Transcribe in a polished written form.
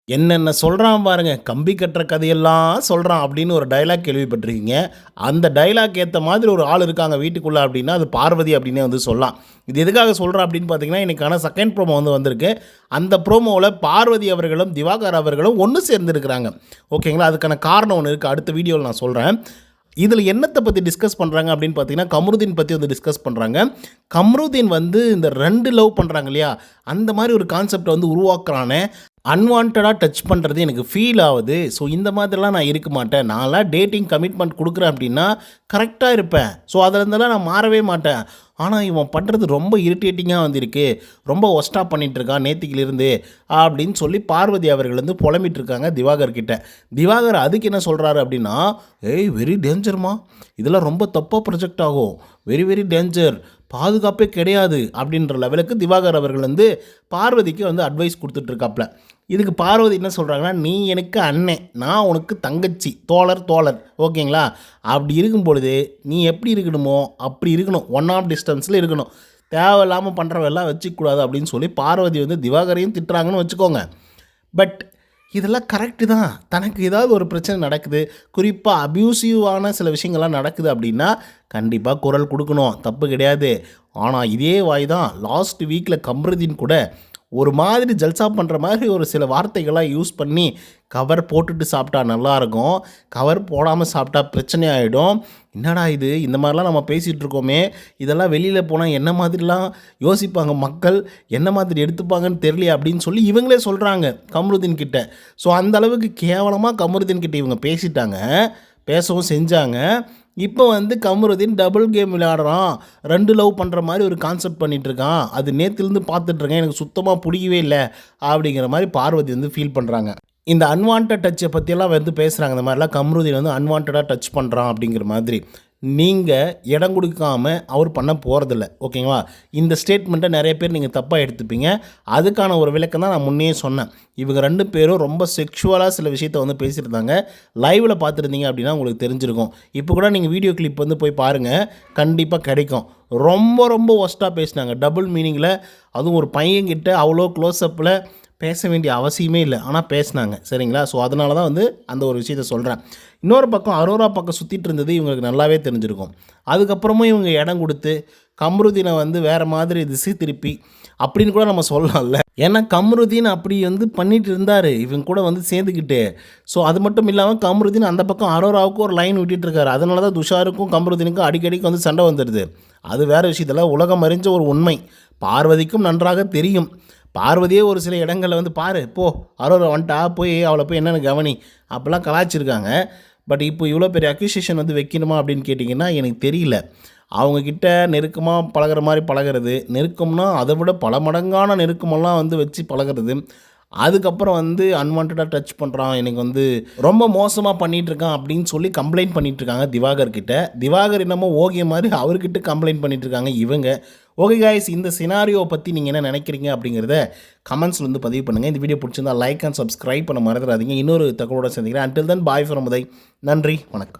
என்னென்ன சொல்கிறான் பாருங்க, கம்பி கட்டுற கதையெல்லாம் சொல்கிறான் அப்படின்னு ஒரு டயலாக் கேள்விப்பட்டிருக்கீங்க. அந்த டயலாக் ஏற்ற மாதிரி ஒரு ஆள் இருக்காங்க வீட்டுக்குள்ளே அப்படின்னா, அது பார்வதி அப்படின்னே வந்து சொல்லலாம். இது எதுக்காக சொல்கிறேன் அப்படின்னு பார்த்தீங்கன்னா, இன்றைக்கான செகண்ட் ப்ரோமோ வந்து வந்திருக்கு. அந்த ப்ரோமோவில் பார்வதி அவர்களும் திவாகர் அவர்களும் ஒன்று சேர்ந்துருக்கிறாங்க. ஓகேங்களா, அதுக்கான காரணம் ஒன்று இருக்குது, அடுத்த வீடியோவில் நான் சொல்கிறேன். இதில் என்னத்தை பற்றி டிஸ்கஸ் பண்ணுறாங்க அப்படின்னு பார்த்தீங்கன்னா, கமருதீன் பற்றி வந்து டிஸ்கஸ் பண்ணுறாங்க. கமருதீன் வந்து இந்த 2 லவ் பண்ணுறாங்க இல்லையா, அந்த மாதிரி ஒரு கான்செப்டை வந்து உருவாக்குறானே, அன்வான்டாக டச் பண்ணுறது எனக்கு ஃபீல் ஆகுது. ஸோ இந்த மாதிரிலாம் நான் இருக்க மாட்டேன். நான்லாம் டேட்டிங் கமிட்மெண்ட் கொடுக்குறேன் அப்படின்னா கரெக்டாக இருப்பேன். ஸோ அதில் இருந்தெல்லாம் நான் மாறவே மாட்டேன். ஆனால் இவன் பண்ணுறது ரொம்ப இரிட்டேட்டிங்காக வந்திருக்கு, ரொம்ப ஒஸ்ட்டாக பண்ணிகிட்ருக்கான் நேத்திக்கிலிருந்து அப்படின்னு சொல்லி பார்வதி அவர்கள் வந்து புலம்பிகிட்ருக்காங்க திவாகர் கிட்ட. திவாகர் அதுக்கு என்ன சொல்கிறாரு அப்படின்னா, ஏய் வெரி டேஞ்சர்மா, இதெல்லாம் ரொம்ப தப்பாக ப்ரொஜெக்ட் ஆகும், வெரி வெரி டேஞ்சர், பாதுகாப்பே கிடையாது அப்படின்ற லெவலுக்கு திவாகர் அவர்கள் வந்து பார்வதிக்கு வந்து அட்வைஸ் கொடுத்துட்ருக்காப்புல. இதுக்கு பார்வதி என்ன சொல்கிறாங்கன்னா, நீ எனக்கு அண்ணன், நான் உனக்கு தங்கச்சி, தோழர் ஓகேங்களா, அப்படி இருக்கும் பொழுது நீ எப்படி இருக்கணுமோ அப்படி இருக்கணும், ஒன் ஆஃப் டிஸ்டன்ஸில் இருக்கணும், தேவையில்லாமல் பண்ணுறவெல்லாம் வச்சுக்கூடாது அப்படின்னு சொல்லி பார்வதி வந்து திவாகரையும் திட்டுறாங்கன்னு வச்சுக்கோங்க. பட் இதெல்லாம் கரெக்டு தான். தனக்கு ஏதாவது ஒரு பிரச்சனை நடக்குது, குறிப்பாக அப்யூசிவான சில விஷயங்கள்லாம் நடக்குது அப்படின்னா கண்டிப்பாக குரல் கொடுக்கணும், தப்பு கிடையாது. ஆனால் இதே வாய் தான் லாஸ்ட் வீக்கில் கம்ருதீன் கூட ஒரு மாதிரி ஜல்சா பண்ணுற மாதிரி ஒரு சில வார்த்தைகள்லாம் யூஸ் பண்ணி, கவர் போட்டுட்டு சாப்பிட்டா நல்லாயிருக்கும், கவர் போடாமல் சாப்பிட்டா பிரச்சனை ஆகிடும், என்னடா இது இந்த மாதிரிலாம் நம்ம பேசிகிட்டு இருக்கோமே, இதெல்லாம் வெளியில் போனால் என்ன மாதிரிலாம் யோசிப்பாங்க மக்கள், என்ன மாதிரி எடுத்துப்பாங்கன்னு தெரியல அப்படின்னு சொல்லி இவங்களே சொல்கிறாங்க கமருதீன் கிட்ட. ஸோ அந்த அளவுக்கு கேவலமாக கமருதீன் கிட்ட இவங்க பேசவும் செஞ்சாங்க. இப்போ வந்து கமருதீன் டபுள் கேம் விளையாடுறான், 2 லவ் பண்ணுற மாதிரி ஒரு கான்செப்ட் பண்ணிகிட்ருக்கான், அது நேற்றுலேருந்து பார்த்துட்ருக்கேன், எனக்கு சுத்தமாக பிடிக்கவே இல்லை அப்படிங்கிற மாதிரி பார்வதி வந்து ஃபீல் பண்ணுறாங்க. இந்த அன்வான்ட் டச்சை பற்றியெல்லாம் வந்து பேசுகிறாங்க, இந்த மாதிரிலாம் கமருதீன் வந்து அன்வான்டாக டச் பண்ணுறான் அப்படிங்கிற மாதிரி. நீங்கள் இடம் கொடுக்காமல் அவர் பண்ண போகிறதில்ல, ஓகேங்களா. இந்த ஸ்டேட்மெண்ட்டை நிறைய பேர் நீங்கள் தப்பாக எடுத்துப்பீங்க. அதுக்கான ஒரு விளக்கம் தான் நான் முன்னே சொன்னேன். இவங்க 2 பேரும் ரொம்ப செக்ஷுவலாக சில விஷயத்தை வந்து பேசியிருந்தாங்க. லைவில் பார்த்துருந்தீங்க அப்படின்னா உங்களுக்கு தெரிஞ்சிருக்கும். இப்போ கூட நீங்கள் வீடியோ கிளிப் வந்து போய் பாருங்கள், கண்டிப்பாக கிடைக்கும். ரொம்ப ரொம்ப ஒஸ்ட்டாக பேசினாங்க, டபுள் மீனிங்கில். அதுவும் ஒரு பையன்கிட்ட அவ்வளோ க்ளோஸ்அப்பில் பேச வேண்டிய அவசியமே இல்லை, ஆனால் பேசினாங்க, சரிங்களா. ஸோ அதனால தான் வந்து அந்த ஒரு விஷயத்தை சொல்கிறேன். இன்னொரு பக்கம் அரோரா பக்கம் சுற்றிட்டு இருந்தது இவங்களுக்கு நல்லாவே தெரிஞ்சிருக்கும். அதுக்கப்புறமும் இவங்க இடம் கொடுத்து கம்ருதீனை வந்து வேறு மாதிரி திசை திருப்பி அப்படின்னு கூட நம்ம சொல்லலாம்ல. ஏன்னா கம்ருதீன் அப்படி வந்து பண்ணிகிட்டு இருந்தார் இவங்க கூட வந்து சேர்ந்துக்கிட்டு. ஸோ அது மட்டும் இல்லாமல் கம்ருதீன் அந்த பக்கம் அரோராவுக்கு ஒரு லைன் விட்டுட்டுருக்காரு. அதனால தான் துஷாருக்கும் கம்ருதீனுக்கும் அடிக்கடிக்கு வந்து சண்டை வந்துடுது. அது வேறு விஷயத்தில் உலகம் அறிஞ்ச ஒரு உண்மை, பார்வதிக்கும் நன்றாக தெரியும். பார்வதியே ஒரு சில இடங்களில் வந்து பாரு போ அரோரா வந்துட்டா, போய் அவளை போய் என்னென்னு கவனி அப்படிலாம் கலாய்ச்சிருக்காங்க. பட் இப்போ இவ்வளோ பெரிய அக்யூசியேஷன் வந்து வைக்கணுமா அப்படின்னு கேட்டிங்கன்னா எனக்கு தெரியல. அவங்கக்கிட்ட நெருக்கமாக பழகிற மாதிரி பழகிறது, நெருக்கம்னா அதை விட பல மடங்கான நெருக்கமெல்லாம் வந்து வச்சு பழகிறது, அதுக்கப்புறம் வந்து அன்வான்டாக டச் பண்ணுறான், எனக்கு வந்து ரொம்ப மோசமாக பண்ணிகிட்ருக்கான் அப்படின்னு சொல்லி கம்ப்ளைண்ட் பண்ணிகிட்ருக்காங்க திவாகர்கிட்ட. திவாகர் என்னமோ ஓகே மாதிரி அவர்கிட்ட கம்ப்ளைண்ட் பண்ணிகிட்ருக்காங்க இவங்க. ஓகே காய்ஸ், இந்த சினாரியோவை பற்றி நீங்கள் என்ன நினைக்கிறீங்க அப்படிங்கிறத கமெண்ட்ஸில் வந்து பதிவு பண்ணுங்கள். இந்த வீடியோ பிடிச்சிருந்தால் லைக் அண்ட் சப்ஸ்கிரைப் பண்ண மறந்துடாதீங்க. இன்னொரு தகவலோடு சேர்ந்துக்கிறேன். Until then bye from Uday. நன்றி, வணக்கம்.